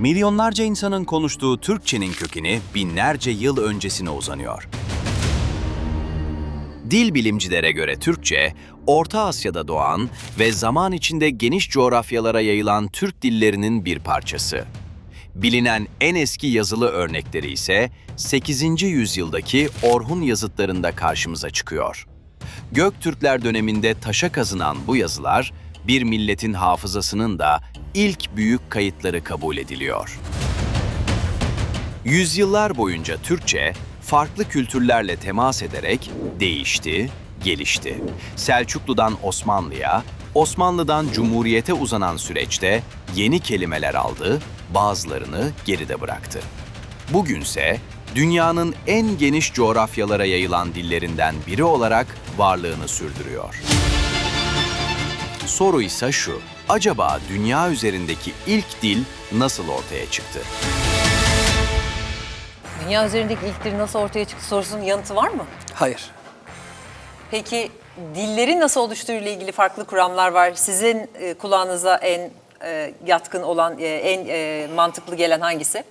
Milyonlarca insanın konuştuğu Türkçenin kökeni binlerce yıl öncesine uzanıyor. Dil bilimcilere göre Türkçe, Orta Asya'da doğan ve zaman içinde geniş coğrafyalara yayılan Türk dillerinin bir parçası. Bilinen en eski yazılı örnekleri ise 8. yüzyıldaki Orhun yazıtlarında karşımıza çıkıyor. Göktürkler döneminde taşa kazınan bu yazılar, bir milletin hafızasının da ilk büyük kayıtları kabul ediliyor. Yüzyıllar boyunca Türkçe, farklı kültürlerle temas ederek değişti, gelişti. Selçuklu'dan Osmanlı'ya, Osmanlı'dan Cumhuriyet'e uzanan süreçte yeni kelimeler aldı, bazılarını geride bıraktı. Bugünse dünyanın en geniş coğrafyalara yayılan dillerinden biri olarak varlığını sürdürüyor. Soru ise şu, acaba dünya üzerindeki ilk dil nasıl ortaya çıktı? Dünya üzerindeki ilk dil nasıl ortaya çıktı sorusunun yanıtı var mı? Hayır. Peki dillerin nasıl oluştuğuyla ilgili farklı kuramlar var. Sizin kulağınıza en yatkın olan, en mantıklı gelen hangisi?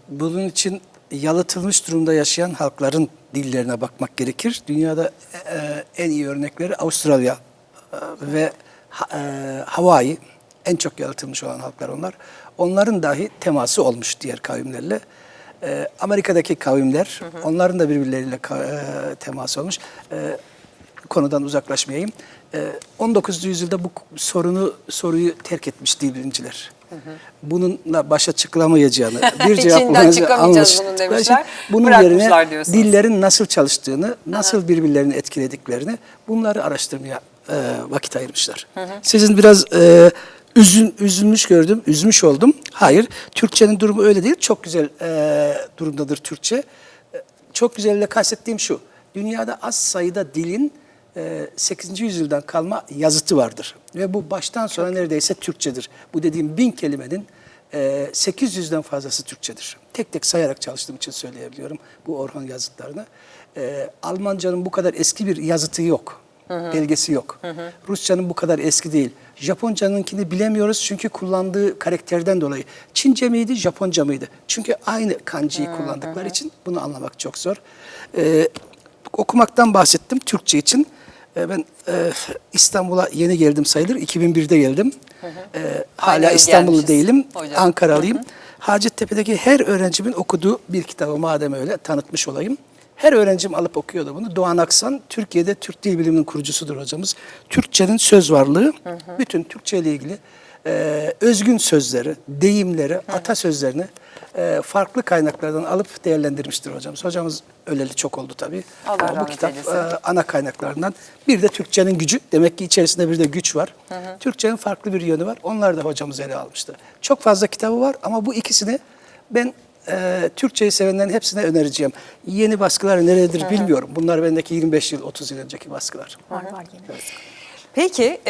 Bunun için yalıtılmış durumda yaşayan halkların dillerine bakmak gerekir. Dünyada en iyi örnekleri Avustralya ve Hawaii, en çok yalıtılmış olan halklar onlar. Onların dahi teması olmuş diğer kavimlerle. Amerika'daki kavimler, onların da birbirleriyle teması olmuş. Konudan uzaklaşmayayım. 19. yüzyılda bu soruyu terk etmiş dil bilimciler. Bununla başa çıkılamayacağını, bir cevap İçinden çıkamayacağız bunun demişler. Bunun yerine diyorsunuz. dillerin nasıl çalıştığını, nasıl birbirlerini etkilediklerini bunları araştırmaya vakit ayırmışlar. Sizin biraz üzülmüş gördüm, üzmüş oldum. Hayır, Türkçenin durumu öyle değil. Çok güzel durumdadır Türkçe. Çok güzelle kastettiğim şu, dünyada az sayıda dilin 8. yüzyıldan kalma yazıtı vardır. Ve bu baştan sona neredeyse Türkçedir. Bu dediğim 1000 kelimenin 800'den fazlası Türkçedir. Tek tek sayarak çalıştığım için söyleyebiliyorum bu Orhun yazıtlarını. Almancanın bu kadar eski bir yazıtı yok. Belgesi yok. Rusçanın bu kadar eski değil. Japoncanınkini bilemiyoruz çünkü kullandığı karakterden dolayı. Çince miydi, Japonca mıydı? Çünkü aynı kanjiyi kullandıkları için bunu anlamak çok zor. Okumaktan bahsettim Türkçe için. Ben İstanbul'a yeni geldim sayılır. 2001'de geldim. Hala İstanbullu değilim. Hocam. Ankaralıyım. Hacettepe'deki her öğrencimin okuduğu bir kitabı madem öyle tanıtmış olayım. Her öğrencim alıp okuyordu bunu. Doğan Aksan, Türkiye'de Türk Dil Bilimi'nin kurucusudur hocamız. Türkçenin söz varlığı, bütün Türkçe ile ilgili özgün sözleri, deyimleri, atasözlerini farklı kaynaklardan alıp değerlendirmiştir hocamız. Hocamız öleli çok oldu tabii. Bu kitap ana kaynaklarından. Bir de Türkçenin gücü. Demek ki içerisinde bir de güç var. Türkçenin farklı bir yönü var. Onlar da hocamız ele almıştı. Çok fazla kitabı var ama bu ikisini ben Türkçeyi sevenlerin hepsine önereceğim. Yeni baskılar nerededir bilmiyorum. Bunlar bendeki 25 yıl, 30 yıl önceki baskılar. Var yeni baskılar. Peki,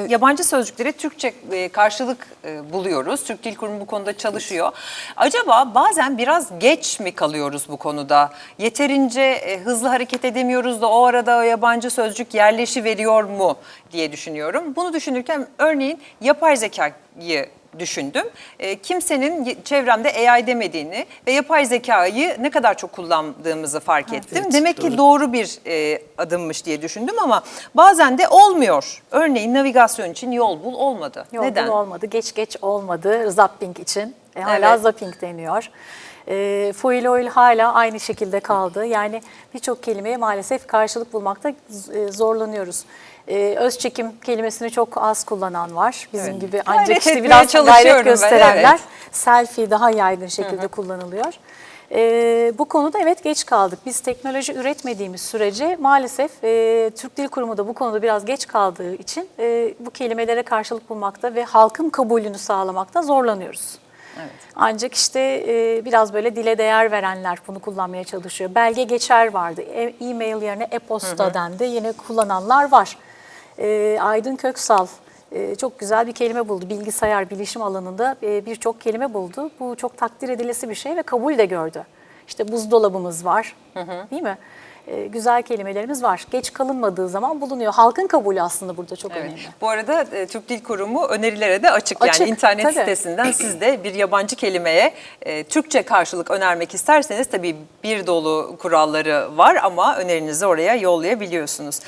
yabancı sözcüklere Türkçe karşılık buluyoruz. Türk Dil Kurumu bu konuda çalışıyor. Acaba bazen biraz geç mi kalıyoruz bu konuda? Yeterince hızlı hareket edemiyoruz da o arada o yabancı sözcük yerleşiveriyor mu diye düşünüyorum. Bunu düşünürken örneğin yapay zekayı düşündüm. Kimsenin çevremde AI demediğini ve yapay zekayı ne kadar çok kullandığımızı fark ettim. Evet, demek ki doğru bir adımmış diye düşündüm ama bazen de olmuyor. Örneğin navigasyon için yol bul olmadı. Yol Neden? bul olmadı, geç olmadı. Zapping için. Hala zapping deniyor. Foil oil hala aynı şekilde kaldı. Yani birçok kelimeye maalesef karşılık bulmakta zorlanıyoruz. Öz çekim kelimesini çok az kullanan var. Bizim gibi ancak işte biraz gayret gösterenler. Selfie daha yaygın şekilde kullanılıyor. Bu konuda evet geç kaldık. Biz teknoloji üretmediğimiz sürece maalesef Türk Dil Kurumu da bu konuda biraz geç kaldığı için bu kelimelere karşılık bulmakta ve halkın kabulünü sağlamakta zorlanıyoruz. Evet. Ancak işte biraz böyle dile değer verenler bunu kullanmaya çalışıyor. Belge geçer vardı. E-mail yerine e-posta dendi. Yine kullananlar var. Aydın Köksal çok güzel bir kelime buldu. Bilgisayar, bilişim alanında birçok kelime buldu. Bu çok takdir edilesi bir şey ve kabul de gördü. İşte buzdolabımız var, değil mi? Güzel kelimelerimiz var. Geç kalınmadığı zaman bulunuyor. Halkın kabulü aslında burada çok Evet. önemli. Bu arada Türk Dil Kurumu önerilere de açık. Açık, Yani internet tabii. sitesinden siz de bir yabancı kelimeye Türkçe karşılık önermek isterseniz tabii bir dolu kuralları var ama önerinizi oraya yollayabiliyorsunuz.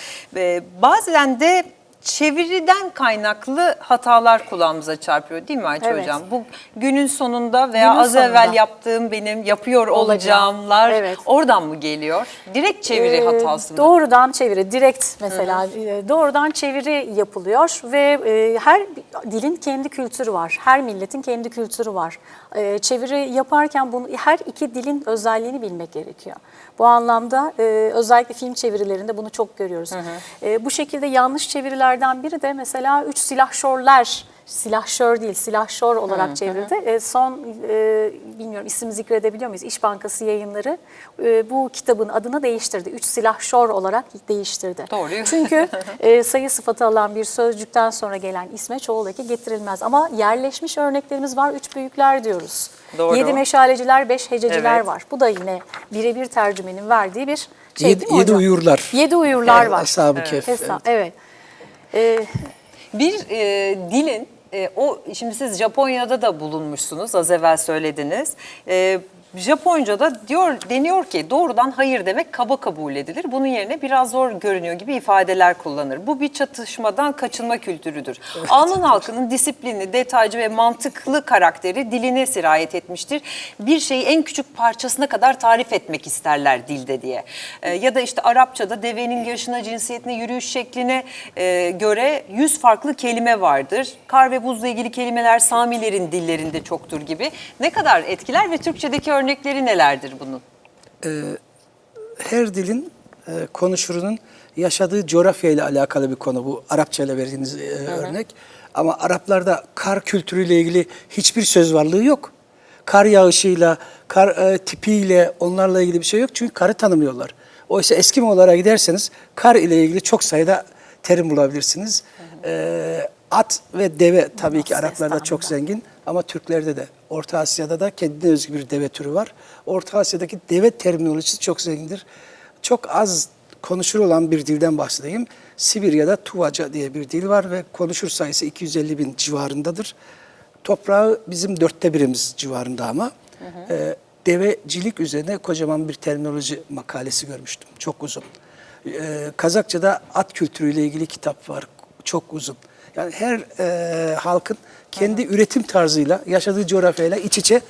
Bazen de çeviriden kaynaklı hatalar kulağımıza çarpıyor değil mi Ayça Evet. Hocam? Bu günün sonunda veya Günün az evvel sonunda. yaptığım benim yapıyor Olacağım. olacağımlar Evet. oradan mı geliyor? Direkt çeviri hatası mı? Doğrudan çeviri, direkt mesela doğrudan çeviri yapılıyor ve her dilin kendi kültürü var. Her milletin kendi kültürü var. Çeviri yaparken bunu her iki dilin özelliğini bilmek gerekiyor. Bu anlamda özellikle film çevirilerinde bunu çok görüyoruz. Bu şekilde yanlış çevirilerden biri de mesela 3 silahşörler, silahşör değil silahşor olarak çevrildi. Son bilmiyorum isim zikredebiliyor muyuz? İş Bankası Yayınları bu kitabın adını değiştirdi. 3 silahşor olarak değiştirdi. Doğru. Çünkü sayı sıfatı alan bir sözcükten sonra gelen isme çoğul eki getirilmez. Ama yerleşmiş örneklerimiz var. 3 büyükler diyoruz. Doğru. 7 meşaleciler, 5 hececiler Evet. var. Bu da yine birebir tercümenin verdiği bir şey değil mi 7 hocam? uyurlar. 7 uyurlar var. Ashab-ı Kehf. Evet. Bir dilin şimdi siz Japonya'da da bulunmuşsunuz, az evvel söylediniz. Japonca'da deniyor ki doğrudan hayır demek kaba kabul edilir. Bunun yerine biraz zor görünüyor gibi ifadeler kullanır. Bu bir çatışmadan kaçınma kültürüdür. Evet. Alman halkının disiplinli, detaycı ve mantıklı karakteri diline sirayet etmiştir. Bir şeyi en küçük parçasına kadar tarif etmek isterler dilde diye. Ya da işte Arapçada devenin yaşına, cinsiyetine, yürüyüş şekline göre 100 farklı kelime vardır. Kar ve buzla ilgili kelimeler Samilerin dillerinde çoktur gibi. Ne kadar etkiler ve Türkçedeki örnekleri nelerdir bunun? Her dilin konuşurunun yaşadığı coğrafya ile alakalı bir konu bu. Arapça ile verdiğiniz örnek. Ama Araplarda kar kültürüyle ilgili hiçbir söz varlığı yok. Kar yağışıyla, kar tipiyle onlarla ilgili bir şey yok. Çünkü karı tanımıyorlar. Oysa Eskimolara giderseniz kar ile ilgili çok sayıda terim bulabilirsiniz. At ve deve tabii ki Araplarda çok zengin ama Türklerde de, Orta Asya'da da kendine özgü bir deve türü var. Orta Asya'daki deve terminolojisi çok zengindir. Çok az konuşur olan bir dilden bahsedeyim. Sibirya'da Tuvaca diye bir dil var ve konuşur sayısı 250 bin civarındadır. Toprağı bizim 1/4'imiz civarında ama devecilik üzerine kocaman bir terminoloji makalesi görmüştüm. Çok uzun. Kazakça'da at kültürüyle ilgili kitap var. Çok uzun. Yani her halkın kendi üretim tarzıyla, yaşadığı coğrafyayla iç içe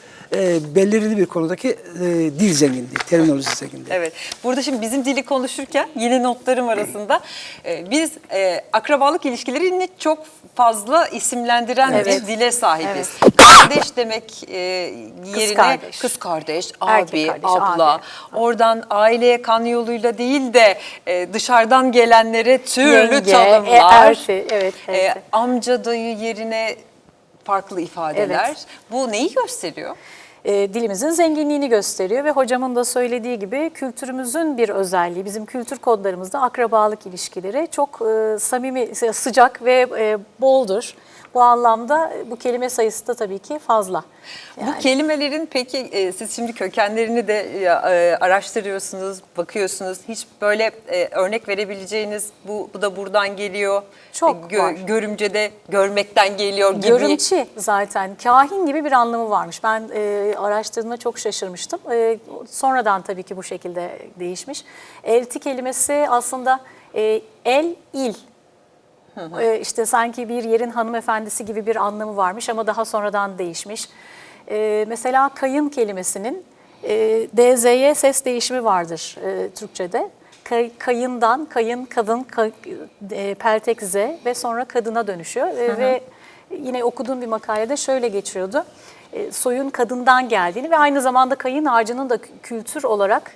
belirli bir konudaki dil zenginliği, terminoloji zenginliği. Evet. Burada şimdi bizim dili konuşurken yine notlarım arasında biz akrabalık ilişkilerini çok fazla isimlendiren Evet. bir dile sahibiz. Evet. Kardeş demek yerine kardeş. kız kardeş, Erkek abi, kardeş, abla. abi. Oradan aileye kan yoluyla değil de dışarıdan gelenlere türlü Yenge, tanımlar. elti, evet, elti. Amca dayı yerine farklı ifadeler. Evet. Bu neyi gösteriyor? Dilimizin zenginliğini gösteriyor ve hocamın da söylediği gibi kültürümüzün bir özelliği, bizim kültür kodlarımızda akrabalık ilişkileri çok samimi, sıcak ve boldur. Bu anlamda bu kelime sayısı da tabii ki fazla. Bu kelimelerin peki siz şimdi kökenlerini de araştırıyorsunuz, bakıyorsunuz. Hiç böyle örnek verebileceğiniz bu da buradan geliyor. Çok var. Görümce'de görmekten geliyor gibi. Görümçi zaten kahin gibi bir anlamı varmış. Ben araştırdığımda çok şaşırmıştım. Sonradan tabii ki bu şekilde değişmiş. Elti kelimesi aslında il. İşte sanki bir yerin hanımefendisi gibi bir anlamı varmış ama daha sonradan değişmiş. Mesela kayın kelimesinin DZ'ye ses değişimi vardır Türkçe'de. Kayından, kayın, kadın, peltek Z ve sonra kadına dönüşüyor. Ve yine okuduğum bir makalede şöyle geçiyordu. Soyun kadından geldiğini ve aynı zamanda kayın ağacının da kültür olarak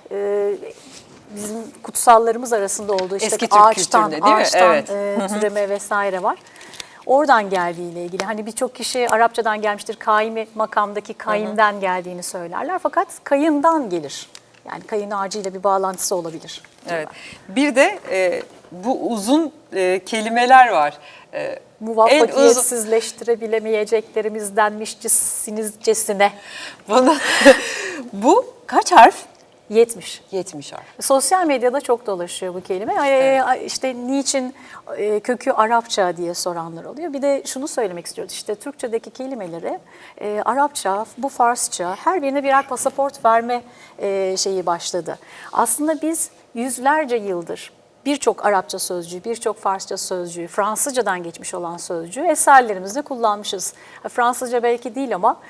bizim kutsallarımız arasında olduğu işte Eski Türk ağaçtan, kültüründe, değil mi? Evet. Türeme vesaire var. Oradan geldiğiyle ilgili. Hani birçok kişi Arapçadan gelmiştir. Kaimi makamdaki kaimden geldiğini söylerler. Fakat kayından gelir. Yani kayın ağacıyla bir bağlantısı olabilir. Evet. Bir de bu uzun kelimeler var. En uzun. Muvaffakiyetsizleştirebilemeyeceklerimizdenmişçisinizcesine. Bu kaç harf? 70. 70 harf. Sosyal medyada çok dolaşıyor bu kelime. İşte niçin kökü Arapça diye soranlar oluyor. Bir de şunu söylemek istiyoruz. İşte Türkçedeki kelimeleri Arapça, bu Farsça her birine birer pasaport verme şeyi başladı. Aslında biz yüzlerce yıldır birçok Arapça sözcüğü, birçok Farsça sözcüğü, Fransızcadan geçmiş olan sözcüğü eserlerimizde kullanmışız. Fransızca belki değil ama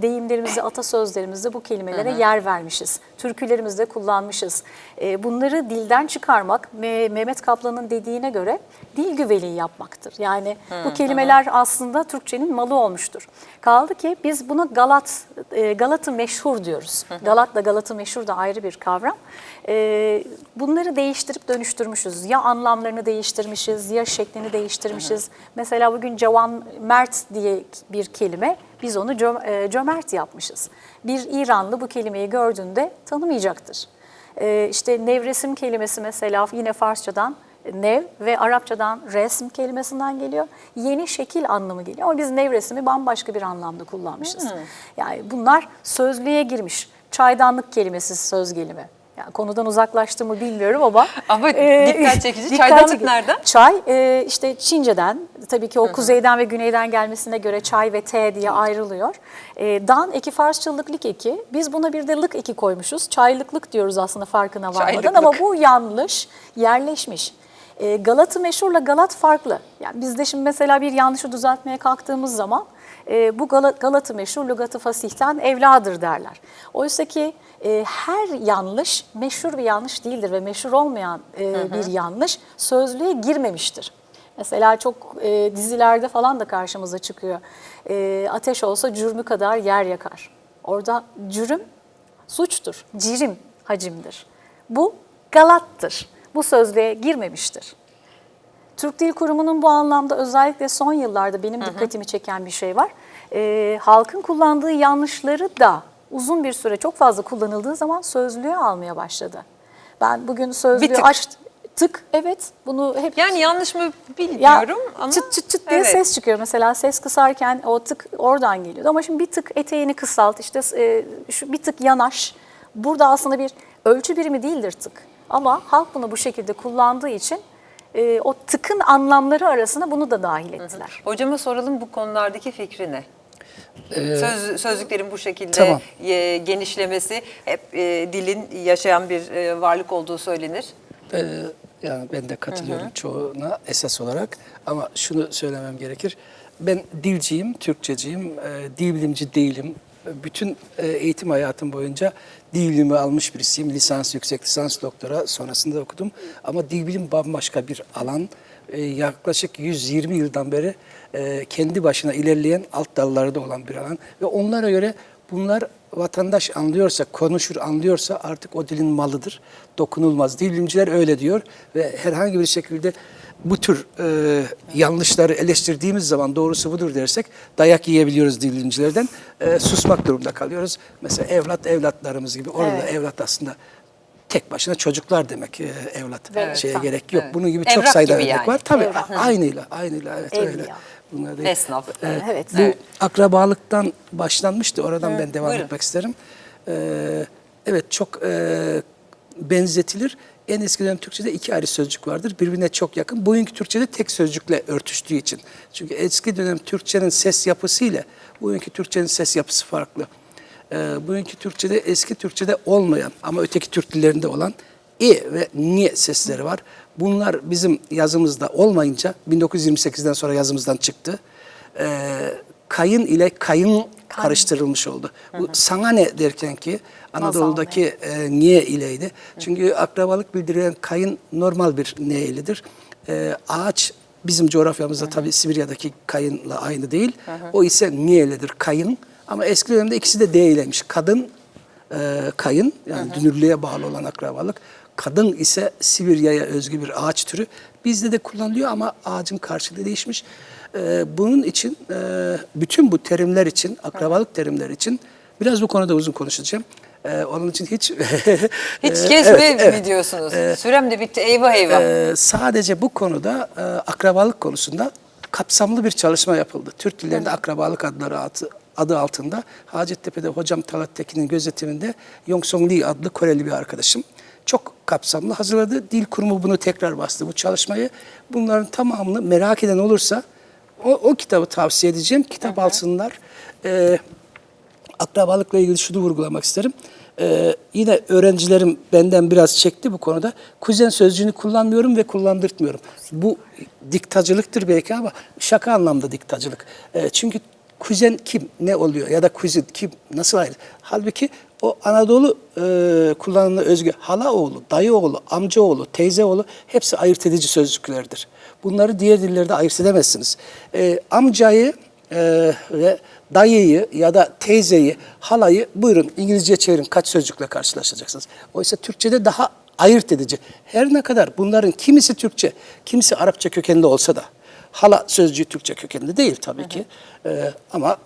deyimlerimizde, atasözlerimizde bu kelimelere yer vermişiz. Türkülerimizde kullanmışız. Bunları dilden çıkarmak, Mehmet Kaplan'ın dediğine göre dil güveliği yapmaktır. Yani bu kelimeler aslında Türkçenin malı olmuştur. Kaldı ki biz buna Galat-ı meşhur diyoruz. Galat'la Galat-ı meşhur da ayrı bir kavram. Bunları değiştirip dönüştürmüşüz. Ya anlamlarını değiştirmişiz, ya şeklini değiştirmişiz. Mesela bugün Cavan Mert diye bir kelime, biz onu cömert yapmışız. Bir İranlı bu kelimeyi gördüğünde tanımayacaktır. İşte nevresim kelimesi mesela yine Farsçadan nev ve Arapçadan resm kelimesinden geliyor. Yeni şekil anlamı geliyor ama biz nevresimi bambaşka bir anlamda kullanmışız. Yani bunlar sözlüğe girmiş. Çaydanlık kelimesi söz gelimi. Yani konudan uzaklaştığımı bilmiyorum ama. Ama dikkat çekici. Çaydanlık nereden? Çay işte Çince'den, tabii ki o kuzeyden ve güneyden gelmesine göre çay ve te diye ayrılıyor. Dan eki Farsçalık lik eki. Biz buna bir de lık eki koymuşuz. Çaylıklık diyoruz aslında farkına varmadan Çaylıklık. ama bu yanlış, yerleşmiş. Galat'ı meşhurla Galat farklı. Yani biz de şimdi mesela bir yanlışı düzeltmeye kalktığımız zaman bu Galat'ı meşhur, lügat-ı fasihten evladır derler. Oysa ki her yanlış meşhur bir yanlış değildir ve meşhur olmayan bir yanlış sözlüğe girmemiştir. Mesela çok dizilerde falan da karşımıza çıkıyor. Ateş olsa cürmü kadar yer yakar. Orada cürüm suçtur, cirim hacimdir. Bu Galat'tır. Bu sözlüğe girmemiştir. Türk Dil Kurumu'nun bu anlamda özellikle son yıllarda benim dikkatimi çeken bir şey var. Halkın kullandığı yanlışları da uzun bir süre çok fazla kullanıldığı zaman sözlüğe almaya başladı. Ben bugün sözlüğü açtım. Tık, evet. Bunu hep Yani yanlış mı bilmiyorum ama çıt çıt çıt diye ses çıkıyor. Mesela ses kısarken o tık oradan geliyordu. Ama şimdi bir tık eteğini kısalt, işte şu bir tık yanaş. Burada aslında bir ölçü birimi değildir tık. Ama halk bunu bu şekilde kullandığı için o tıkın anlamları arasına bunu da dahil ettiler. Hocama soralım, bu konulardaki fikri ne? Sözlüklerin bu şekilde Tamam. genişlemesi, hep dilin yaşayan bir varlık olduğu söylenir. Yani ben de katılıyorum çoğuna esas olarak, ama şunu söylemem gerekir. Ben dilciyim, Türkçeciyim, dil bilimci değilim. Bütün eğitim hayatım boyunca dil bilimi almış birisiyim. Lisans, yüksek lisans, doktora sonrasında okudum. Ama dil bilim bambaşka bir alan. Yaklaşık 120 yıldan beri kendi başına ilerleyen, alt dallarda olan bir alan. Ve onlara göre bunlar vatandaş anlıyorsa, konuşur anlıyorsa artık o dilin malıdır, dokunulmaz. Dil bilimciler öyle diyor ve herhangi bir şekilde bu tür yanlışları eleştirdiğimiz zaman doğrusu budur dersek dayak yiyebiliyoruz dil bilimcilerden. Susmak durumunda kalıyoruz. Mesela evlat, evlatlarımız gibi. Orada Evet. evlat aslında tek başına çocuklar demek, evlat. Evet. Şeye gerek yok. Evet. Bunun gibi çok Evrak sayıda gibi örnek yani. var. Tabii Evrak. aynıyla evet Evliya. öyle. Bunlar da- Esnaf. Evet. Bu akrabalıktan başlanmıştı. Oradan ben devam buyurun. etmek isterim. Evet, çok benzetilir. En eski dönem Türkçe'de iki ayrı sözcük vardır. Birbirine çok yakın. Bugünkü Türkçe'de tek sözcükle örtüştüğü için. Çünkü eski dönem Türkçe'nin ses yapısı ile bugünkü Türkçe'nin ses yapısı farklı. Bugünkü Türkçe'de eski Türkçe'de olmayan ama öteki Türk dillerinde olan ve niye sesleri var. Bunlar bizim yazımızda olmayınca 1928'den sonra yazımızdan çıktı. Kayın ile kayın karıştırılmış oldu. Bu sana ne derken ki Anadolu'daki niye ileydi. Çünkü akrabalık bildiren kayın normal bir neylidir. Ağaç bizim coğrafyamızda tabii Sibirya'daki kayınla aynı değil. O ise niyelidir kayın. Ama eski dönemde ikisi de değilmiş. Kadın kayın, yani dünürlüğe bağlı olan akrabalık. Kadın ise Sibirya'ya özgü bir ağaç türü. Bizde de kullanılıyor ama ağacın karşılığı değişmiş. Bunun için bütün bu terimler için, akrabalık terimleri için biraz bu konuda uzun konuşacağım. Onun için hiç... Hiç kesme mi diyorsunuz? Sürem de bitti, eyvah eyvah. Sadece bu konuda akrabalık konusunda kapsamlı bir çalışma yapıldı. Türk dillerinde akrabalık adı altında Hacettepe'de hocam Talat Tekin'in gözetiminde Yong Song Lee adlı Koreli bir arkadaşım çok kapsamlı hazırladı. Dil Kurumu bunu tekrar bastı bu çalışmayı. Bunların tamamını merak eden olursa o kitabı tavsiye edeceğim. Kitap alsınlar. Akrabalıkla ilgili şunu vurgulamak isterim. Yine öğrencilerim benden biraz çekti bu konuda. Kuzen sözcüğünü kullanmıyorum ve kullandırtmıyorum. Bu diktacılıktır belki ama şaka anlamda diktacılık. Çünkü kuzen kim, ne oluyor ya da kuzin kim, nasıl ayrı? Halbuki o Anadolu kullanımına özgü hala oğlu, dayı oğlu, amca oğlu, teyze oğlu hepsi ayırt edici sözcüklerdir. Bunları diğer dillerde ayırt edemezsiniz. Amcayı ve dayıyı ya da teyzeyi, halayı buyurun İngilizce çevirin kaç sözcükle karşılaşacaksınız. Oysa Türkçe'de daha ayırt edici. Her ne kadar bunların kimisi Türkçe, kimisi Arapça kökenli olsa da hala sözcüğü Türkçe kökenli değil tabii ki. Ama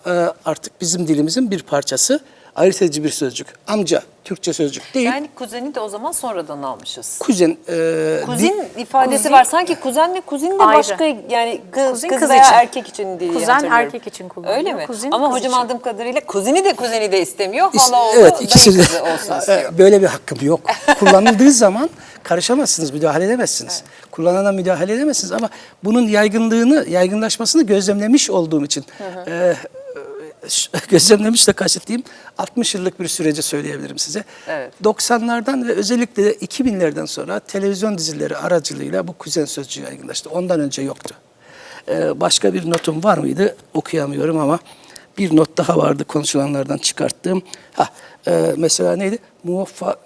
artık bizim dilimizin bir parçası. Ayırt edici bir sözcük. Amca Türkçe sözcük değil. Yani kuzeni de o zaman sonradan almışız. Kuzen. Kuzin ifadesi var. Sanki kuzenle kuzin de Ayrı. başka yani kız Kız veya için. erkek için diye Kuzen hatırlıyorum. erkek için kullanılıyor. Öyle mi? Kuzin Ama kız hocam için. anladığım kadarıyla kuzeni de istemiyor. Hala oğlu Evet, dayı ikisi de. kızı olsun istiyor. Böyle bir hakkım yok. Kullanıldığı zaman karışamazsınız, müdahale edemezsiniz. Kullanana müdahale edemezsiniz ama bunun yaygınlaşmasını gözlemlemiş olduğum için gözlemlemiş de kastettiğim 60 yıllık bir süreci söyleyebilirim size. Evet. 90'lardan ve özellikle de 2000'lerden sonra televizyon dizileri aracılığıyla bu kuzen sözcüğü yaygınlaştı. Ondan önce yoktu. Başka bir notum var mıydı? Okuyamıyorum ama bir not daha vardı konuşulanlardan çıkarttığım. Mesela neydi?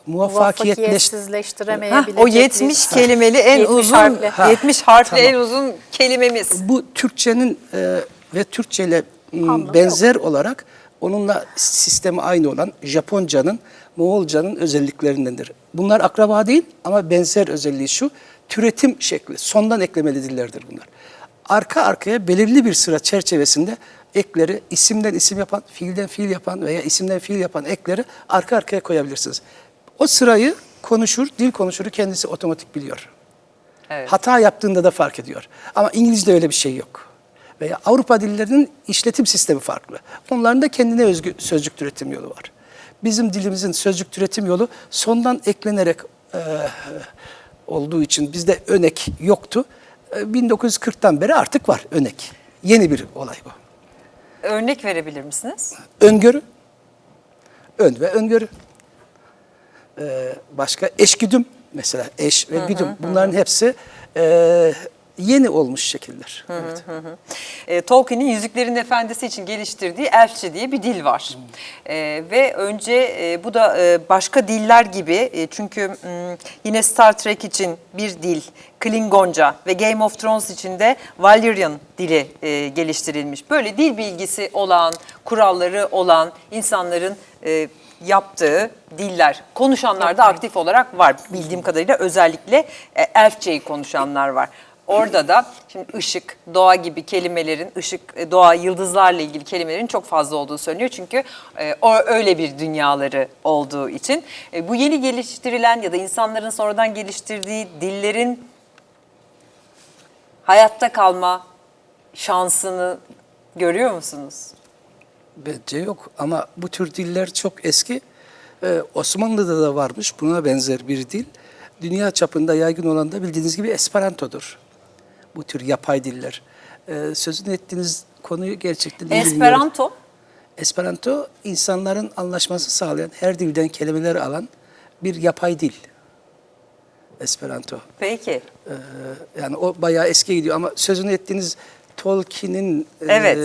Muvaffakiyetsizleştiremeyebilecek O 70 kelimeli en 70 uzun, harfli. 70 harfli Tamam. en uzun kelimemiz. Bu Türkçenin ve Türkçeyle Anlamı benzer olarak onunla sistemi aynı olan Japonca'nın, Moğolca'nın özelliklerindendir. Bunlar akraba değil ama benzer özelliği şu, türetim şekli, sondan eklemeli dillerdir bunlar. Arka arkaya belirli bir sıra çerçevesinde ekleri isimden isim yapan, fiilden fiil yapan veya isimden fiil yapan ekleri arka arkaya koyabilirsiniz. O sırayı dil konuşuru kendisi otomatik biliyor. Evet. Hata yaptığında da fark ediyor. Ama İngilizce'de öyle bir şey yok. Veya Avrupa dillerinin işletim sistemi farklı. Onların da kendine özgü sözcük türetim yolu var. Bizim dilimizin sözcük türetim yolu sondan eklenerek olduğu için bizde önek yoktu. 1940'tan beri artık var önek. Yeni bir olay bu. Örnek verebilir misiniz? Öngörü. Ön ve öngörü. Başka eşgüdüm mesela eş ve güdüm. Bunların hepsi yeni olmuş şekiller. Evet. Tolkien'in Yüzüklerin Efendisi için geliştirdiği Elfçe diye bir dil var. Ve önce bu da başka diller gibi çünkü yine Star Trek için bir dil Klingonca ve Game of Thrones için de Valyrian dili geliştirilmiş. Böyle dil bilgisi olan, kuralları olan insanların yaptığı diller, konuşanlar da aktif olarak var. Bildiğim kadarıyla özellikle Elfçeyi konuşanlar var. Orada da şimdi ışık, doğa gibi kelimelerin, ışık, doğa, yıldızlarla ilgili kelimelerin çok fazla olduğu söyleniyor. Çünkü öyle bir dünyaları olduğu için. Bu yeni geliştirilen ya da insanların sonradan geliştirdiği dillerin hayatta kalma şansını görüyor musunuz? Bence yok ama bu tür diller çok eski. Osmanlı'da da varmış buna benzer bir dil. Dünya çapında yaygın olan da bildiğiniz gibi Esperanto'dur. Bu tür yapay diller. Sözünü ettiğiniz konuyu gerçekten iyi bilmiyorum. Esperanto? Esperanto, insanların anlaşması sağlayan, her dilden kelimeler alan bir yapay dil. Esperanto. Peki. Yani o bayağı eskiye gidiyor ama sözünü ettiğiniz Tolkien'in Evet,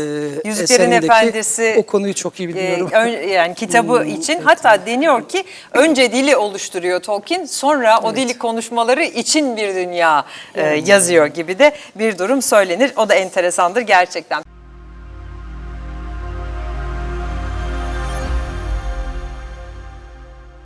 Yüzüklerin eserindeki Efendisi o konuyu çok iyi biliyorum. Yani kitabı için hatta deniyor ki önce dili oluşturuyor Tolkien, sonra o dili konuşmaları için bir dünya yazıyor gibi de bir durum söylenir. O da enteresandır gerçekten.